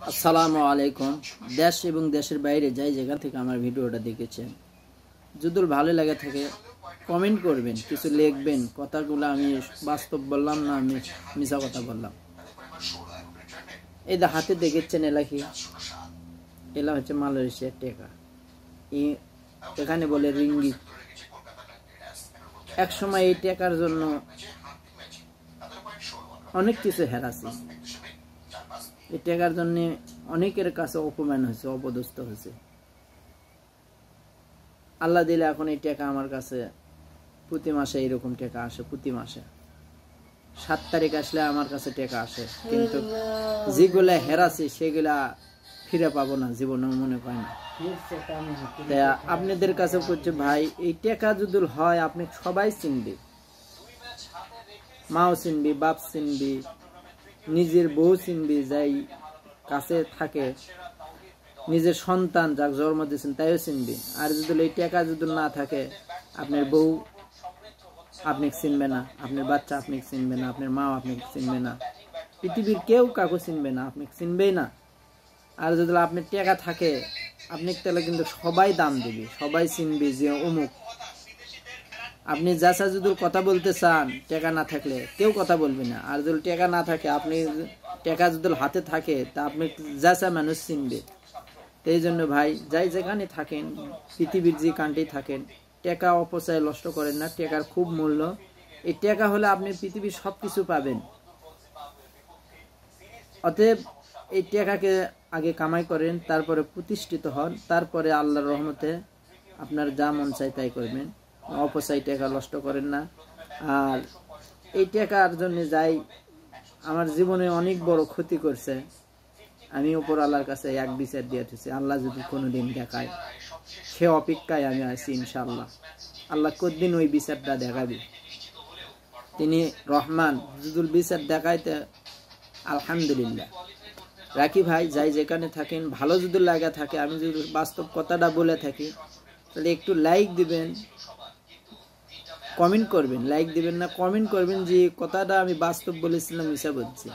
আসসালামু আলাইকুম। দেশ এবং দেশের বাইরে যাই জায়গা থেকে আমার ভিডিওটা দেখেছেন, যদি ভালো লাগে থাকে কমেন্ট করবেন, কিছু লিখবেন। কথাগুলো আমি বাস্তব বললাম না, আমি মিছা কথা বললাম। এই হাতে দেখেছেন এলাকি, এলা হচ্ছে মালয়েশিয়ার টাকা, এখানে বলে রিঙ্গিত। এক সময় এই টাকার জন্য অনেক কিছু হেরাছি, এই টাকার জন্য অনেকের কাছে অপমান হয়েছে, অপদস্থ হয়েছে। আল্লাহ দিলে এখন এই টাকা আমার কাছে প্রতি মাসে এরকম টাকা আসে, প্রতি মাসে 7 তারিখ আসলে আমার কাছে টাকা আসে। কিন্তু যেগুলা হেরাছি সেগুলা ফিরে পাবো না, জীবনে মনে হয় না। তাই আপনাদের কাছে বলছে ভাই, এই টাকা যদি হয় আপনি সবাই চিনবে, মাও চিনবি, বাপ চিনবি, নিজের বউ চিনবি, যাই কাছে থাকে, নিজের সন্তান যাকে জন্ম দিয়েছেন তাইও চিনবি। আর যদি এই টাকা যদি না থাকে, আপনার বউ আপনি চিনবে না, আপনার বাচ্চা আপনি চিনবে না, আপনার মা আপনি চিনবে না, পৃথিবীর কেউ কাউকে চিনবে না, আপনি চিনবেই না। আর যদি আপনার টাকা থাকে, আপনি তাহলে কিন্তু সবাই দাম দিবি, সবাই চিনবি যে অমুক। আপনি যাচা যদি কথা বলতে চান, টাকা না থাকলে কেউ কথা বলবে না। আর যদি টাকা না থাকে, আপনি টাকা যদি হাতে থাকে, তা আপনি যাচা মানুষ চিনবে। এই জন্য ভাই, যাই যেখানে থাকেন, পৃথিবীর যে কান্ট্রি থাকেন, টাকা অপচয় নষ্ট করেন না। টাকার খুব মূল্য। এই টাকা হলে আপনি পৃথিবীর সবকিছু পাবেন। অতএব এই টাকাকে আগে কামাই করেন, তারপরে প্রতিষ্ঠিত হন, তারপরে আল্লাহর রহমতে আপনার যা মন চাই তাই করবেন। অপচয় টাকা নষ্ট করেন না। আর এই টাকার জন্য যাই আমার জীবনে অনেক বড় ক্ষতি করছে, আমি উপর আল্লাহর কাছে এক বিচার দিয়েছি। আল্লাহ যদি কোনোদিন দেখায়, সে অপেক্ষায় আমি আছি ইনশাআল্লাহ। আল্লাহ কতদিন ওই বিচারটা দেখাবে, তিনি রহমান। যদি বিচার দেখাইতে আলহামদুলিল্লাহ। রাখি ভাই, যাই যেখানে থাকেন, ভালো যদি লাগা থাকে, আমি যদি বাস্তব কথাটা বলে থাকি, তাহলে একটু লাইক দিবেন, কমেন্ট করবেন। লাইক দিবেন না, কমেন্ট করবেন যে কথাটা আমি বাস্তব বলেছিলাম, মিশা বলছি।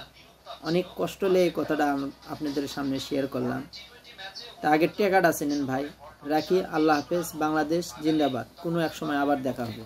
অনেক কষ্ট লেগে কথাটা আপনাদের সামনে শেয়ার করলাম। তা আগের টাকাটা চিনেন ভাই। রাখি, আল্লাহ হাফেজ। বাংলাদেশ জিন্দাবাদ। কোনো এক সময় আবার দেখা হবে।